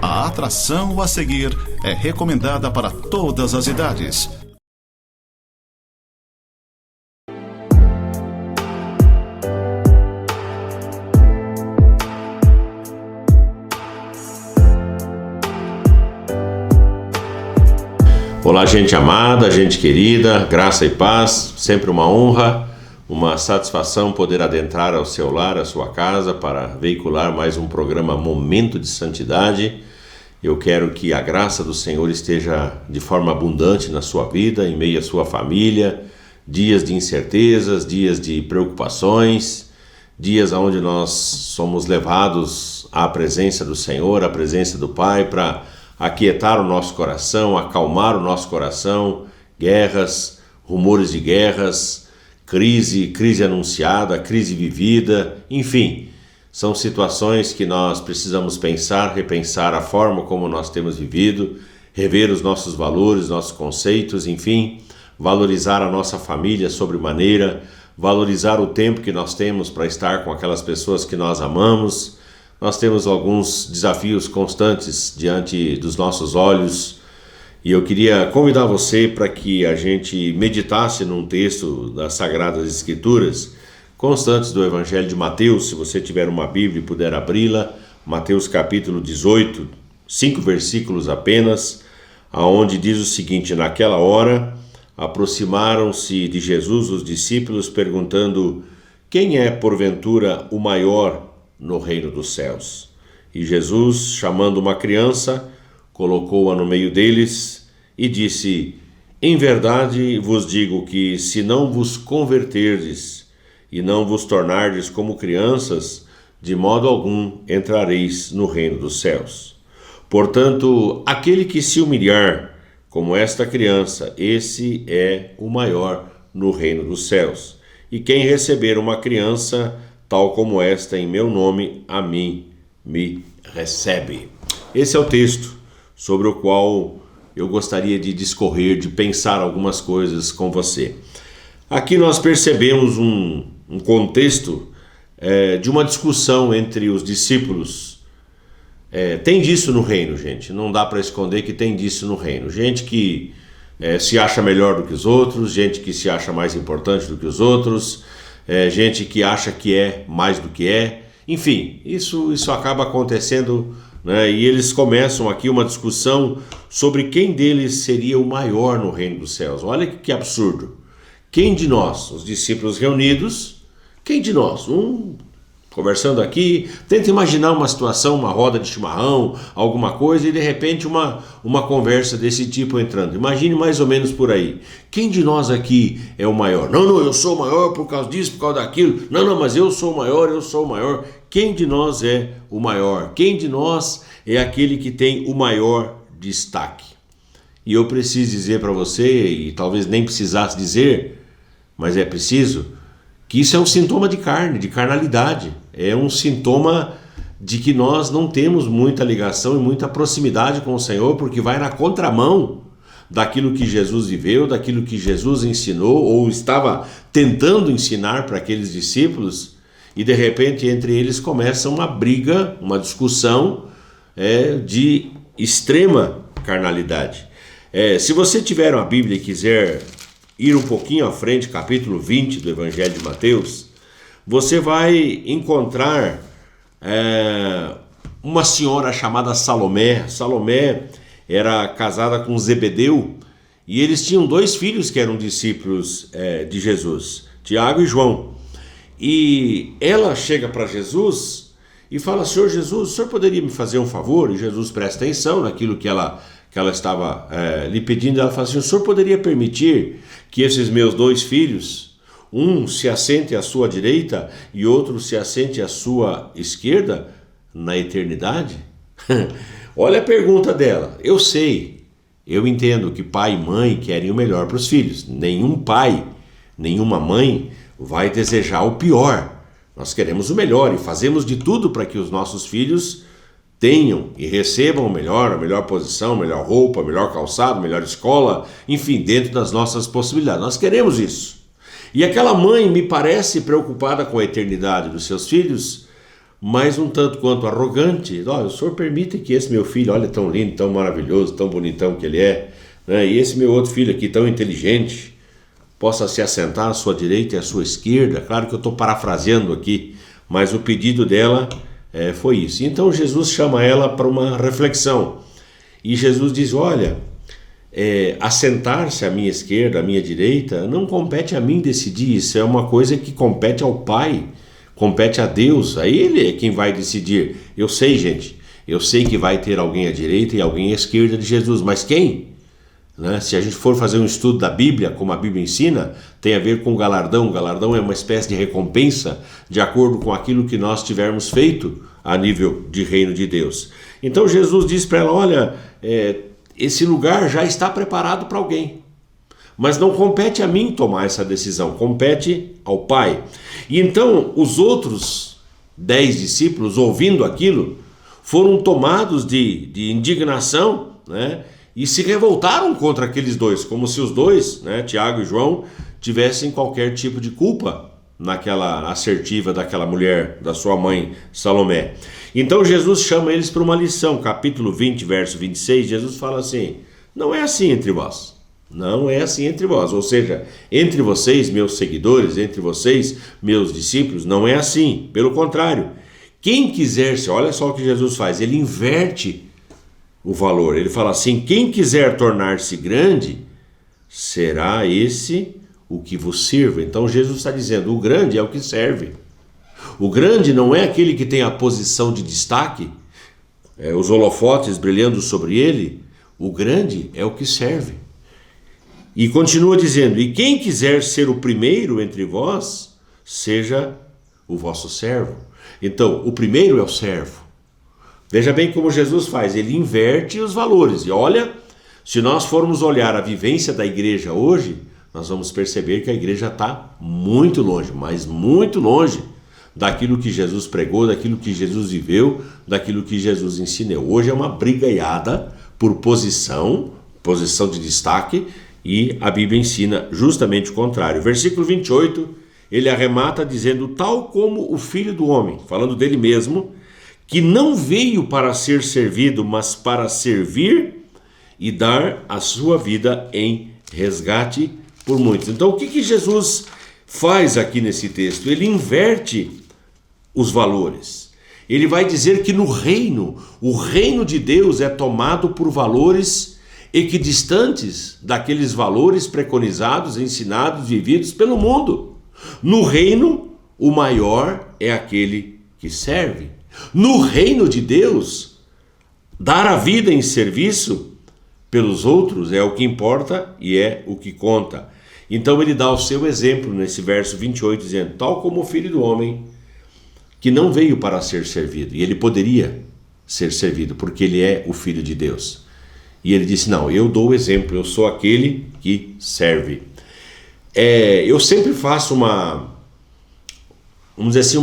A atração a seguir é recomendada para todas as idades. Olá, gente amada, gente querida, graça e paz, sempre uma honra, uma satisfação poder adentrar ao seu lar, à sua casa, para veicular mais um programa Momento de Santidade. Eu quero que a graça do Senhor esteja de forma abundante na sua vida, em meio à sua família, dias de incertezas, dias de preocupações, dias onde nós somos levados à presença do Senhor, à presença do Pai, para aquietar o nosso coração, acalmar o nosso coração, guerras, rumores de guerras, crise anunciada, crise vivida, enfim, são situações que nós precisamos pensar, repensar a forma como nós temos vivido, rever os nossos valores, nossos conceitos, enfim, valorizar a nossa família sobremaneira, valorizar o tempo que nós temos para estar com aquelas pessoas que nós amamos. Nós temos alguns desafios constantes diante dos nossos olhos e eu queria convidar você para que a gente meditasse num texto das Sagradas Escrituras constantes do Evangelho de Mateus. Se você tiver uma Bíblia e puder abri-la, Mateus capítulo 18, 5 versículos apenas, aonde diz o seguinte: naquela hora aproximaram-se de Jesus os discípulos perguntando: quem é porventura o maior no reino dos céus? E Jesus, chamando uma criança, colocou-a no meio deles e disse: em verdade vos digo que, se não vos converterdes e não vos tornardes como crianças, de modo algum entrareis no reino dos céus. Portanto, aquele que se humilhar como esta criança, esse é o maior no reino dos céus. E quem receber uma criança tal como esta em meu nome, a mim me recebe. Esse é o texto sobre o qual eu gostaria de discorrer, de pensar algumas coisas com você. Aqui nós percebemos um contexto de uma discussão entre os discípulos. Tem disso no reino, gente, não dá para esconder que tem disso no reino. Gente que se acha melhor do que os outros, gente que se acha mais importante do que os outros, gente que acha que é mais do que é, enfim, isso acaba acontecendo, né? E eles começam aqui uma discussão sobre quem deles seria o maior no reino dos céus. Olha que absurdo. Quem de nós, os discípulos reunidos, quem de nós, conversando aqui, tenta imaginar uma situação, uma roda de chimarrão, alguma coisa, e de repente uma conversa desse tipo entrando. Imagine mais ou menos por aí. Quem de nós aqui é o maior? Não, eu sou o maior por causa disso, por causa daquilo. Não, mas eu sou o maior, eu sou o maior. Quem de nós é o maior? Quem de nós é aquele que tem o maior destaque? E eu preciso dizer para você, e talvez nem precisasse dizer, mas é preciso, que isso é um sintoma de carne, de carnalidade. É um sintoma de que nós não temos muita ligação e muita proximidade com o Senhor, porque vai na contramão daquilo que Jesus viveu, daquilo que Jesus ensinou ou estava tentando ensinar para aqueles discípulos, e de repente entre eles começa uma briga, uma discussão de extrema carnalidade. Se você tiver uma Bíblia e quiser ir um pouquinho à frente, capítulo 20 do Evangelho de Mateus, você vai encontrar uma senhora chamada Salomé. Salomé era casada com Zebedeu e eles tinham 2 filhos que eram discípulos de Jesus, Tiago e João. E ela chega para Jesus e fala: Senhor Jesus, o senhor poderia me fazer um favor? E Jesus presta atenção naquilo que ela estava lhe pedindo. Ela fala assim: o senhor poderia permitir que esses meus 2 filhos, um se assente à sua direita e outro se assente à sua esquerda na eternidade? Olha a pergunta dela. Eu sei, eu entendo que pai e mãe querem o melhor para os filhos. Nenhum pai, nenhuma mãe vai desejar o pior. Nós queremos o melhor e fazemos de tudo para que os nossos filhos tenham e recebam o melhor, a melhor posição, a melhor roupa, a melhor calçado, a melhor escola, enfim, dentro das nossas possibilidades. Nós queremos isso. E aquela mãe me parece preocupada com a eternidade dos seus filhos, mas um tanto quanto arrogante. Olha, o senhor permite que esse meu filho, olha, tão lindo, tão maravilhoso, tão bonitão que ele é, né? E esse meu outro filho aqui, tão inteligente, possa se assentar à sua direita e à sua esquerda. Claro que eu estou parafraseando aqui, mas o pedido dela foi isso. Então Jesus chama ela para uma reflexão. E Jesus diz, olha, assentar-se à minha esquerda, à minha direita, não compete a mim decidir. Isso é uma coisa que compete ao Pai, compete a Deus. A Ele é quem vai decidir. Eu sei, gente, eu sei que vai ter alguém à direita e alguém à esquerda de Jesus, mas quem? Né? Se a gente for fazer um estudo da Bíblia, como a Bíblia ensina, tem a ver com o galardão. O galardão é uma espécie de recompensa de acordo com aquilo que nós tivermos feito a nível de reino de Deus. Então Jesus diz para ela, olha, esse lugar já está preparado para alguém, mas não compete a mim tomar essa decisão, compete ao Pai. E então os outros 10 discípulos, ouvindo aquilo, foram tomados de indignação, né? E se revoltaram contra aqueles dois, como se os dois, né, Tiago e João, tivessem qualquer tipo de culpa naquela assertiva daquela mulher, da sua mãe Salomé. Então Jesus chama eles para uma lição, capítulo 20, verso 26, Jesus fala assim, não é assim entre vós, não é assim entre vós, ou seja, entre vocês, meus seguidores, entre vocês, meus discípulos, não é assim, pelo contrário, quem quiser, olha só o que Jesus faz, ele inverte o valor. Ele fala assim, quem quiser tornar-se grande, será esse o que vos sirva. Então Jesus está dizendo, o grande é o que serve. O grande não é aquele que tem a posição de destaque, os holofotes brilhando sobre ele. O grande é o que serve. E continua dizendo, e quem quiser ser o primeiro entre vós, seja o vosso servo. Então, o primeiro é o servo. Veja bem como Jesus faz, ele inverte os valores. E olha, se nós formos olhar a vivência da igreja hoje, nós vamos perceber que a igreja está muito longe, mas muito longe daquilo que Jesus pregou, daquilo que Jesus viveu, daquilo que Jesus ensinou. Hoje é uma brigaiada por posição de destaque, e a Bíblia ensina justamente o contrário. Versículo 28, ele arremata dizendo, tal como o Filho do Homem, falando dele mesmo, que não veio para ser servido, mas para servir e dar a sua vida em resgate por muitos. Então, o que Jesus faz aqui nesse texto? Ele inverte os valores. Ele vai dizer que no reino, o reino de Deus é tomado por valores equidistantes daqueles valores preconizados, ensinados, vividos pelo mundo. No reino, o maior é aquele que serve. No reino de Deus, dar a vida em serviço pelos outros é o que importa e é o que conta. Então ele dá o seu exemplo nesse verso 28, dizendo, tal como o Filho do Homem, que não veio para ser servido, e ele poderia ser servido, porque ele é o Filho de Deus. E ele disse, não, eu dou o exemplo, eu sou aquele que serve. Eu sempre faço vamos dizer assim,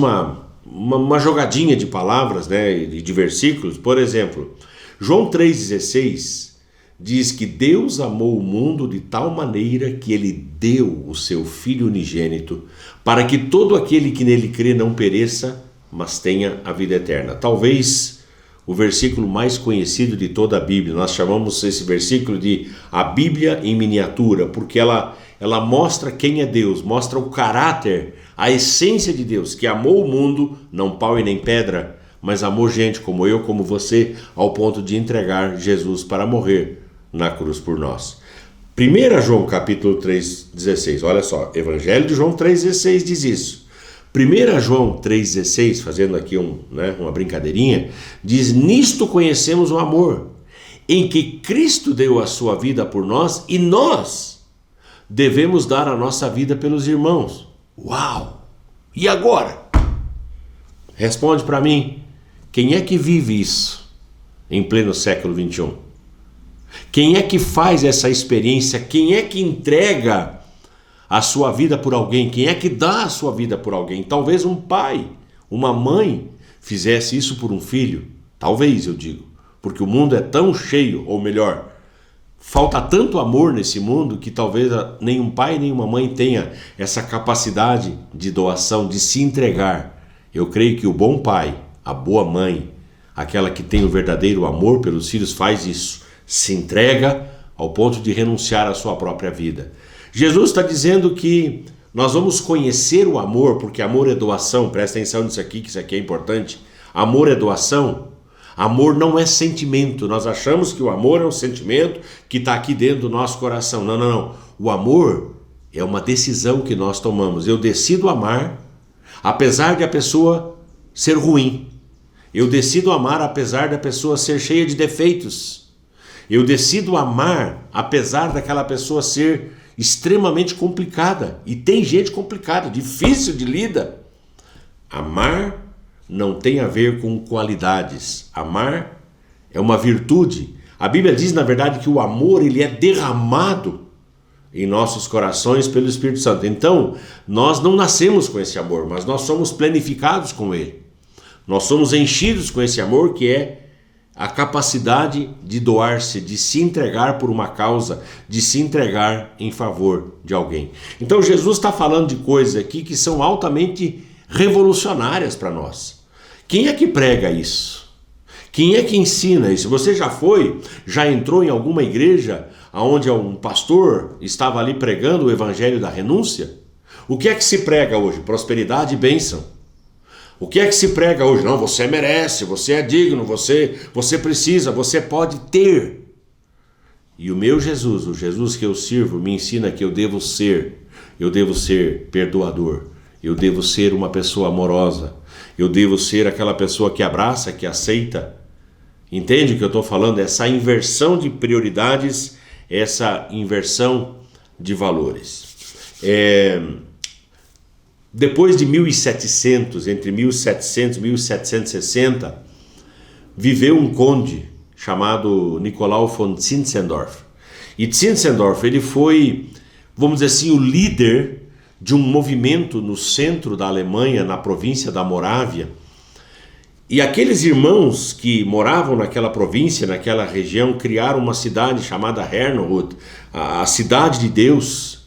uma jogadinha de palavras, né, de versículos. Por exemplo, João 3,16 diz que Deus amou o mundo de tal maneira que ele deu o seu Filho unigênito para que todo aquele que nele crê não pereça, mas tenha a vida eterna. Talvez o versículo mais conhecido de toda a Bíblia. Nós chamamos esse versículo de a Bíblia em miniatura, porque ela mostra quem é Deus, mostra o caráter, a essência de Deus, que amou o mundo, não pau e nem pedra, mas amou gente como eu, como você, ao ponto de entregar Jesus para morrer na cruz por nós. 1 João capítulo 3,16, olha só, Evangelho de João 3,16 diz isso. 1 João 3,16, fazendo aqui uma brincadeirinha, diz, nisto conhecemos o amor, em que Cristo deu a sua vida por nós e nós devemos dar a nossa vida pelos irmãos. Uau! E agora? Responde para mim, quem é que vive isso em pleno século 21? Quem é que faz essa experiência? Quem é que entrega a sua vida por alguém? Quem é que dá a sua vida por alguém? Talvez um pai, uma mãe fizesse isso por um filho. Talvez, eu digo, porque o mundo é tão cheio, ou melhor, falta tanto amor nesse mundo que talvez nenhum pai, nenhuma mãe tenha essa capacidade de doação, de se entregar Eu creio que o bom pai, a boa mãe, aquela que tem o verdadeiro amor pelos filhos, faz isso. Se entrega ao ponto de renunciar à sua própria vida. Jesus está dizendo que nós vamos conhecer o amor, porque amor é doação. Presta atenção nisso aqui, que isso aqui é importante. Amor é doação. Amor não é sentimento. Nós achamos que o amor é um sentimento que está aqui dentro do nosso coração. Não, não, não. O amor é uma decisão que nós tomamos. Eu decido amar, apesar de a pessoa ser ruim. Eu decido amar, apesar da pessoa ser cheia de defeitos. Eu decido amar, apesar daquela pessoa ser extremamente complicada. E tem gente complicada, difícil de lida. Amar não tem a ver com qualidades. Amar é uma virtude. A Bíblia diz, na verdade, que o amor ele é derramado em nossos corações pelo Espírito Santo. Então, nós não nascemos com esse amor, mas nós somos planificados com ele. Nós somos enchidos com esse amor, que é a capacidade de doar-se, de se entregar por uma causa, de se entregar em favor de alguém. Então Jesus está falando de coisas aqui que são altamente revolucionárias para nós. Quem é que prega isso? Quem é que ensina isso? Você já entrou em alguma igreja onde um pastor estava ali pregando o evangelho da renúncia? O que é que se prega hoje? Prosperidade e bênção. O que é que se prega hoje? Não, você merece, você é digno, você precisa, você pode ter. E o meu Jesus, o Jesus que eu sirvo, me ensina que eu devo ser perdoador, eu devo ser uma pessoa amorosa, eu devo ser aquela pessoa que abraça, que aceita. Entende o que eu estou falando? Essa inversão de prioridades, essa inversão de valores. Depois de 1700, entre 1700 e 1760, viveu um conde chamado Nicolau von Zinzendorf. E Zinzendorf, ele foi, vamos dizer assim, o líder de um movimento no centro da Alemanha, na província da Morávia. E aqueles irmãos que moravam naquela província, naquela região, criaram uma cidade chamada Herrnhut, a cidade de Deus.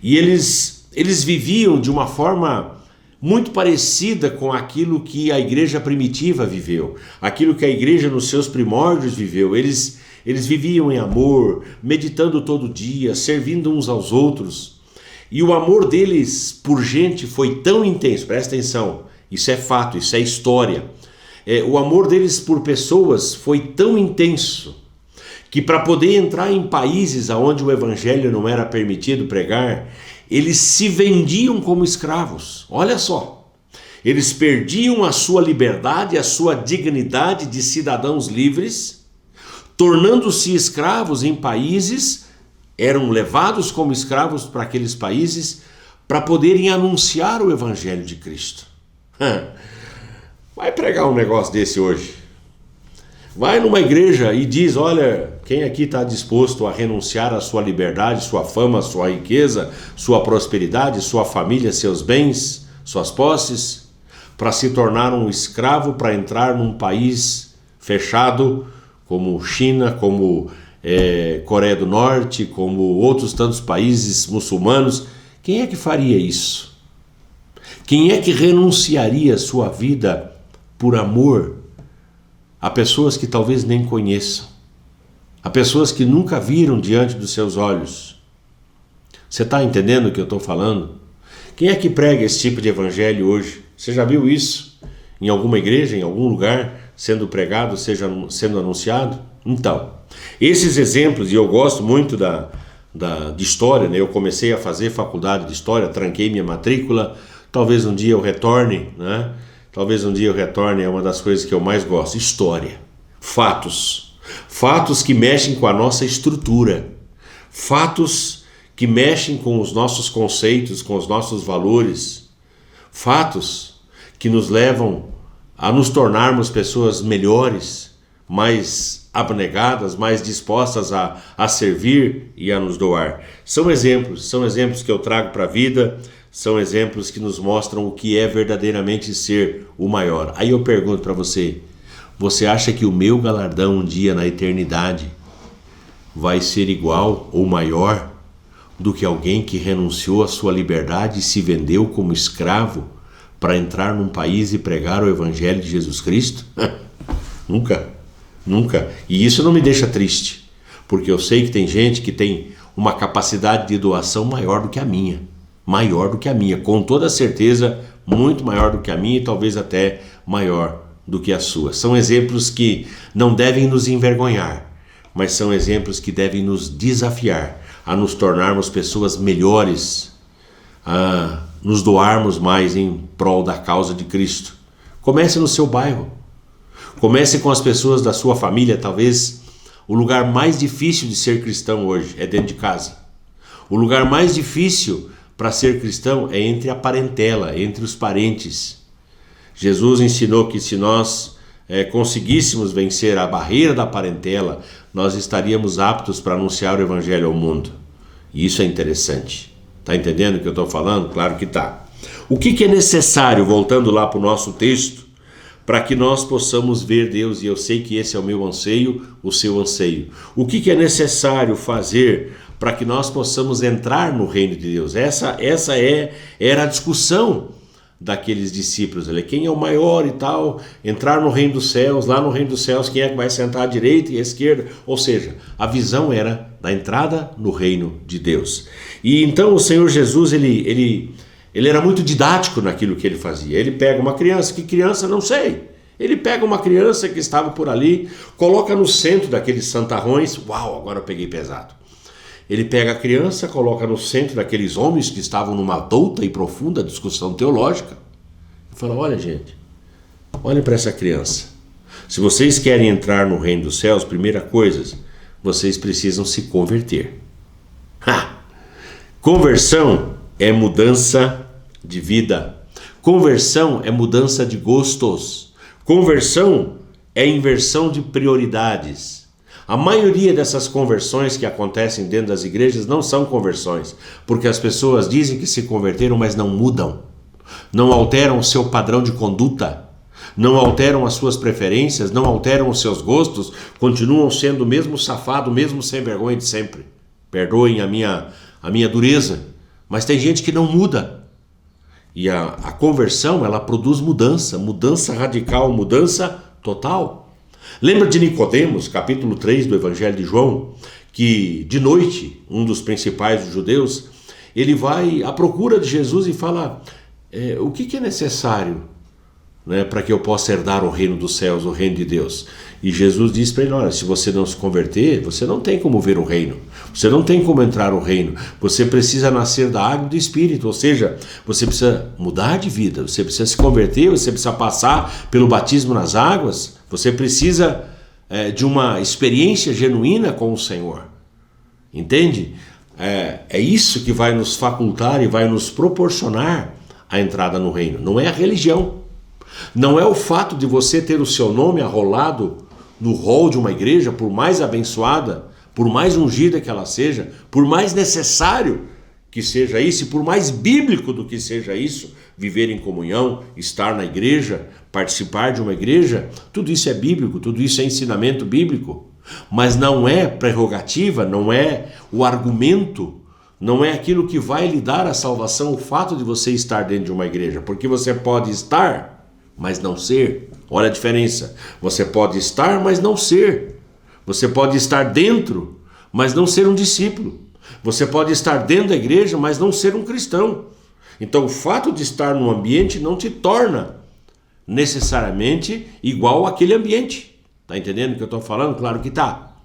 E eles viviam de uma forma muito parecida com aquilo que a igreja primitiva viveu, aquilo que a igreja nos seus primórdios viveu. Eles viviam em amor, meditando todo dia, servindo uns aos outros. E o amor deles por gente foi tão intenso, presta atenção, isso é fato, isso é história. O amor deles por pessoas foi tão intenso que para poder entrar em países onde o evangelho não era permitido pregar, eles se vendiam como escravos. Olha só, eles perdiam a sua liberdade, a sua dignidade de cidadãos livres, tornando-se escravos em países, eram levados como escravos para aqueles países para poderem anunciar o evangelho de Cristo. Vai pregar um negócio desse hoje. Vai numa igreja e diz, olha, quem aqui está disposto a renunciar à sua liberdade, sua fama, sua riqueza, sua prosperidade, sua família, seus bens, suas posses, para se tornar um escravo, para entrar num país fechado, como China, como Coreia do Norte, como outros tantos países muçulmanos? Quem é que faria isso? Quem é que renunciaria à sua vida por amor a pessoas que talvez nem conheçam, a pessoas que nunca viram diante dos seus olhos? Você está entendendo o que eu estou falando? Quem é que prega esse tipo de evangelho hoje? Você já viu isso em alguma igreja, em algum lugar, sendo pregado, sendo anunciado? Então, esses exemplos, e eu gosto muito de história, né? Eu comecei a fazer faculdade de história, tranquei minha matrícula, talvez um dia eu retorne, né? Talvez um dia eu retorne, é uma das coisas que eu mais gosto. História, fatos que mexem com a nossa estrutura, fatos que mexem com os nossos conceitos, com os nossos valores, fatos que nos levam a nos tornarmos pessoas melhores, mais abnegadas, mais dispostas a servir e a nos doar. São exemplos que eu trago para a vida. São exemplos que nos mostram o que é verdadeiramente ser o maior. Aí eu pergunto para você, você acha que o meu galardão um dia na eternidade vai ser igual ou maior do que alguém que renunciou à sua liberdade e se vendeu como escravo para entrar num país e pregar o Evangelho de Jesus Cristo? Nunca, nunca. E isso não me deixa triste, porque eu sei que tem gente que tem uma capacidade de doação maior do que a minha. Maior do que a minha, com toda certeza, muito maior do que a minha e talvez até maior do que a sua. São exemplos que não devem nos envergonhar, mas são exemplos que devem nos desafiar a nos tornarmos pessoas melhores, a nos doarmos mais em prol da causa de Cristo. Comece no seu bairro, comece com as pessoas da sua família. Talvez o lugar mais difícil de ser cristão hoje é dentro de casa. O lugar mais difícil para ser cristão é entre a parentela, entre os parentes. Jesus ensinou que se nós conseguíssemos vencer a barreira da parentela, nós estaríamos aptos para anunciar o Evangelho ao mundo. E isso é interessante. Está entendendo o que eu estou falando? Claro que está. O que é necessário, voltando lá para o nosso texto, para que nós possamos ver Deus? E eu sei que esse é o meu anseio, o seu anseio. O que é necessário fazer para que nós possamos entrar no reino de Deus? Essa era a discussão daqueles discípulos. Quem é o maior e tal, entrar no reino dos céus, lá no reino dos céus, quem é que vai sentar à direita e à esquerda? Ou seja, a visão era da entrada no reino de Deus. E então o Senhor Jesus, ele era muito didático naquilo que ele fazia. Ele pega uma criança, que criança, não sei. Ele pega uma criança que estava por ali, coloca no centro daqueles santarrões. Uau, agora eu peguei pesado. Ele pega a criança, coloca no centro daqueles homens que estavam numa douta e profunda discussão teológica e fala: olha, gente, olhem para essa criança. Se vocês querem entrar no reino dos céus, primeira coisa, vocês precisam se converter. Conversão é mudança de vida. Conversão é mudança de gostos. Conversão é inversão de prioridades. A maioria dessas conversões que acontecem dentro das igrejas não são conversões, porque as pessoas dizem que se converteram, mas não mudam, não alteram o seu padrão de conduta, não alteram as suas preferências, não alteram os seus gostos, continuam sendo o mesmo safado, o mesmo sem vergonha de sempre. Perdoem a minha dureza, mas tem gente que não muda. E a conversão, ela produz mudança radical, mudança total. Lembra de Nicodemos, capítulo 3 do Evangelho de João, que de noite, um dos principais dos judeus, ele vai à procura de Jesus e fala: o que é necessário, né, para que eu possa herdar o reino dos céus, o reino de Deus? E Jesus diz para ele: olha, se você não se converter, você não tem como ver o reino, você não tem como entrar no reino, você precisa nascer da água e do Espírito, ou seja, você precisa mudar de vida, você precisa se converter, você precisa passar pelo batismo nas águas, você precisa de uma experiência genuína com o Senhor, entende? É isso que vai nos facultar e vai nos proporcionar a entrada no reino, não é a religião, não é o fato de você ter o seu nome arrolado no rol de uma igreja, por mais abençoada, por mais ungida que ela seja, por mais necessário que seja isso, e por mais bíblico do que seja isso, viver em comunhão, estar na igreja, participar de uma igreja, tudo isso é bíblico, tudo isso é ensinamento bíblico, mas não é prerrogativa, não é o argumento, não é aquilo que vai lhe dar a salvação, o fato de você estar dentro de uma igreja, porque você pode estar, mas não ser. Olha a diferença. Você pode estar, mas não ser. Você pode estar dentro, mas não ser um discípulo. Você pode estar dentro da igreja, mas não ser um cristão. Então o fato de estar num ambiente não te torna necessariamente igual àquele ambiente. Está entendendo o que eu estou falando? Claro que está.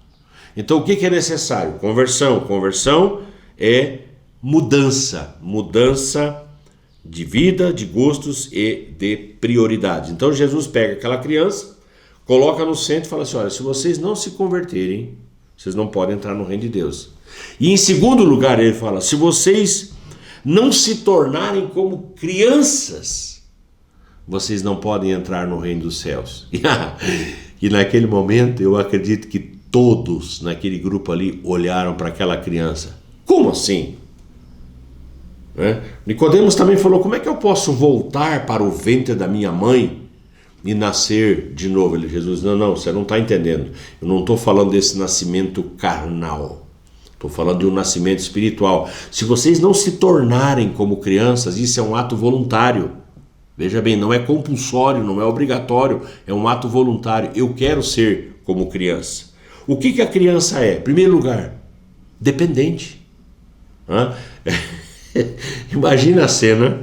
Então o que é necessário? Conversão. Conversão é mudança de vida, de gostos e de prioridades. Então Jesus pega aquela criança, coloca no centro e fala assim: olha, se vocês não se converterem, vocês não podem entrar no reino de Deus. E em segundo lugar ele fala: se vocês não se tornarem como crianças, vocês não podem entrar no reino dos céus. E naquele momento eu acredito que todos naquele grupo ali olharam para aquela criança. Como assim? Nicodemos também falou: como é que eu posso voltar para o ventre da minha mãe e nascer de novo? Jesus: não, você não está entendendo. Eu não estou falando desse nascimento carnal, estou falando de um nascimento espiritual. Se vocês não se tornarem como crianças, isso é um ato voluntário. Veja bem, não é compulsório, não é obrigatório, é um ato voluntário. Eu quero ser como criança. O que a criança é? Em primeiro lugar, dependente. Imagina a cena,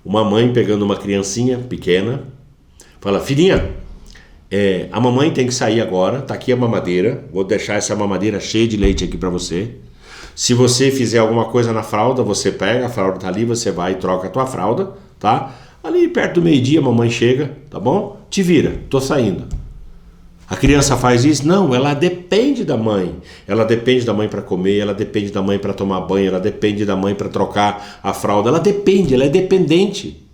uma mãe pegando uma criancinha pequena, fala: filhinha, a mamãe tem que sair agora, tá aqui a mamadeira, vou deixar essa mamadeira cheia de leite aqui para você. Se você fizer alguma coisa na fralda, você pega, a fralda tá ali, você vai e troca a tua fralda, tá? Ali perto do meio-dia a mamãe chega, tá bom? Te vira, tô saindo. A criança faz isso? Não, ela depende da mãe. Ela depende da mãe para comer, ela depende da mãe para tomar banho, ela depende da mãe para trocar a fralda. Ela depende, ela é dependente.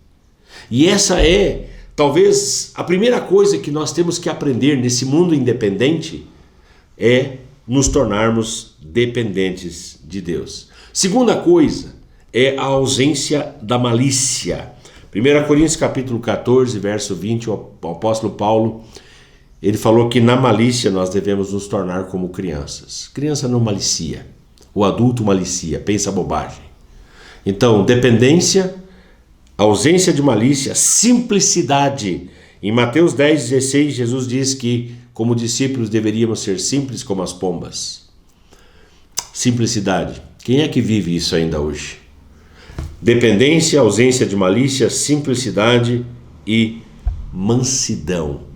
E essa é, talvez, a primeira coisa que nós temos que aprender nesse mundo independente é nos tornarmos dependentes de Deus. Segunda coisa é a ausência da malícia. 1 Coríntios capítulo 14, verso 20, o apóstolo Paulo, ele falou que na malícia nós devemos nos tornar como crianças. Criança não malicia, o adulto malicia, pensa bobagem. Então, dependência, ausência de malícia, simplicidade. Em Mateus 10,16, Jesus diz que, como discípulos, deveríamos ser simples como as pombas. Simplicidade. Quem é que vive isso ainda hoje? Dependência, ausência de malícia, simplicidade e mansidão.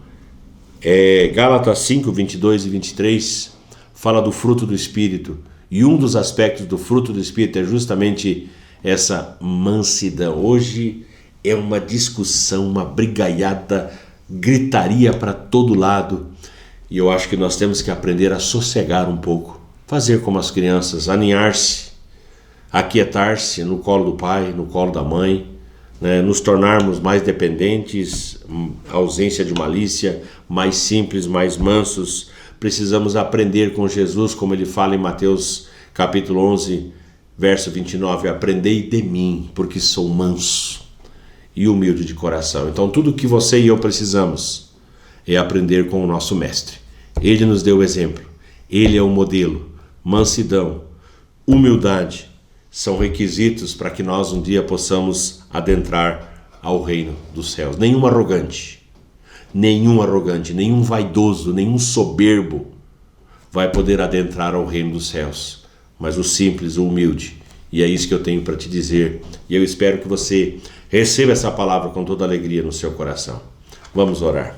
Gálatas 5, 22 e 23 fala do fruto do Espírito. E um dos aspectos do fruto do Espírito é justamente essa mansidão. Hoje é uma discussão, uma brigaiada, gritaria para todo lado. E eu acho que nós temos que aprender a sossegar um pouco. Fazer como as crianças, aninhar-se, aquietar-se no colo do pai, no colo da mãe, né? Nos tornarmos mais dependentes, ausência de malícia, mais simples, mais mansos. Precisamos aprender com Jesus, como ele fala em Mateus capítulo 11, verso 29, aprendei de mim, porque sou manso e humilde de coração. Então tudo que você e eu precisamos é aprender com o nosso mestre. Ele nos deu o exemplo, ele é o modelo. Mansidão, humildade são requisitos para que nós um dia possamos adentrar ao reino dos céus. Nenhum arrogante, nenhum vaidoso, nenhum soberbo vai poder adentrar ao reino dos céus, mas o simples, o humilde. E é isso que eu tenho para te dizer, e eu espero que você receba essa palavra com toda alegria no seu coração. Vamos orar.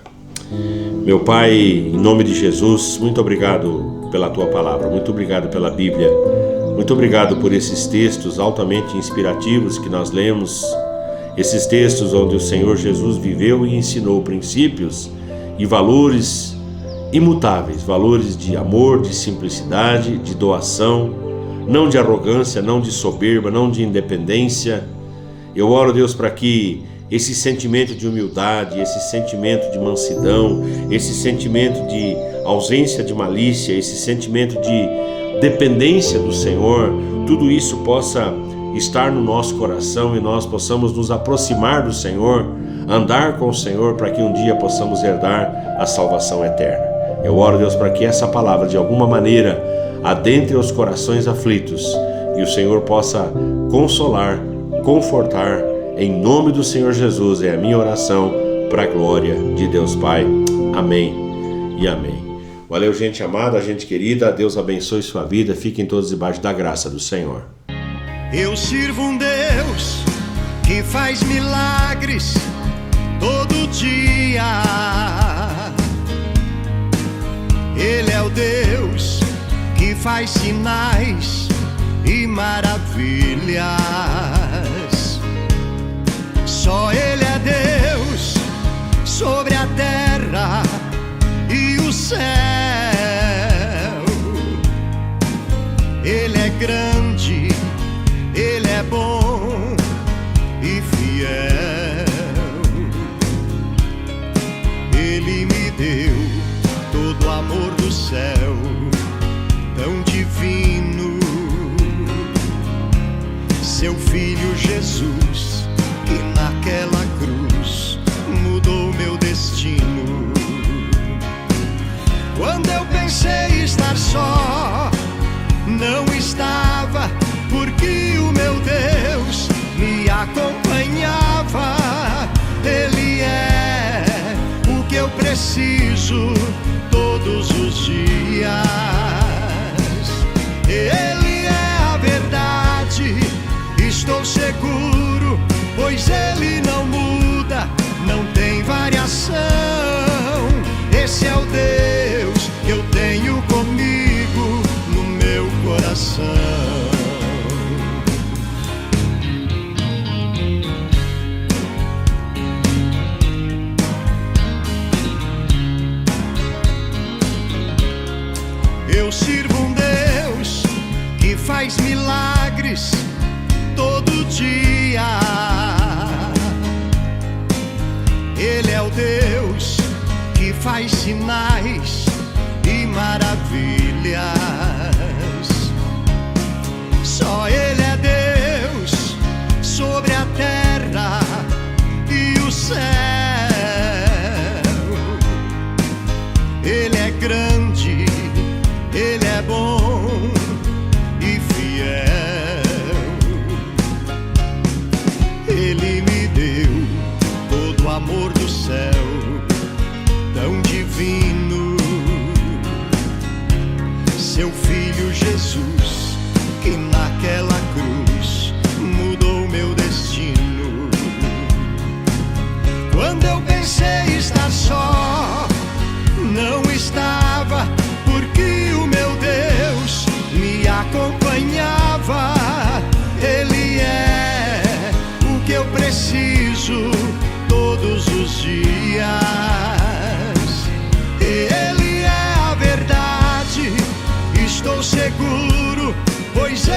Meu Pai, em nome de Jesus, muito obrigado pela Tua palavra, muito obrigado pela Bíblia, muito obrigado por esses textos altamente inspirativos que nós lemos, esses textos onde o Senhor Jesus viveu e ensinou princípios e valores imutáveis, valores de amor, de simplicidade, de doação, não de arrogância, não de soberba, não de independência. Eu oro, Deus, para que esse sentimento de humildade, esse sentimento de mansidão, esse sentimento de ausência de malícia, esse sentimento de dependência do Senhor, tudo isso possa estar no nosso coração e nós possamos nos aproximar do Senhor, andar com o Senhor, para que um dia possamos herdar a salvação eterna. Eu oro, Deus, para que essa palavra de alguma maneira adentre os corações aflitos e o Senhor possa consolar, confortar. Em nome do Senhor Jesus é a minha oração para a glória de Deus Pai. Amém e amém. Valeu, gente amada, gente querida. Deus abençoe sua vida. Fiquem todos debaixo da graça do Senhor. Eu sirvo um Deus que faz milagres todo dia. Ele é o Deus que faz sinais e maravilhas. Só Ele é Deus sobre a terra e o céu. Ele é grande, Ele é bom e fiel. Ele me deu todo o amor do céu, tão divino. Seu Filho Jesus, que naquela cruz mudou meu destino. Quando eu pensei estar só, não estava, porque o meu Deus me acompanhava. Ele é o que eu preciso todos os dias. Ele é a verdade, estou seguro, pois Ele não muda, não tem variação. Esse é o Deus que eu tenho comigo no meu coração. Eu sirvo um Deus que faz milagres todo dia. Ele é o Deus que faz sinais e maravilhas. Só Ele é Deus sobre a terra e o céu. Ele é grande, Ele é bom e fiel. Ele me deu todo o amor do céu, tão divino. Seu Filho Jesus, que naquela cruz mudou meu destino. Quando eu pensei estar só, não estava, porque o meu Deus me acompanhava. Ele é o que eu preciso todos os dias. Ele é a verdade, estou seguro, pois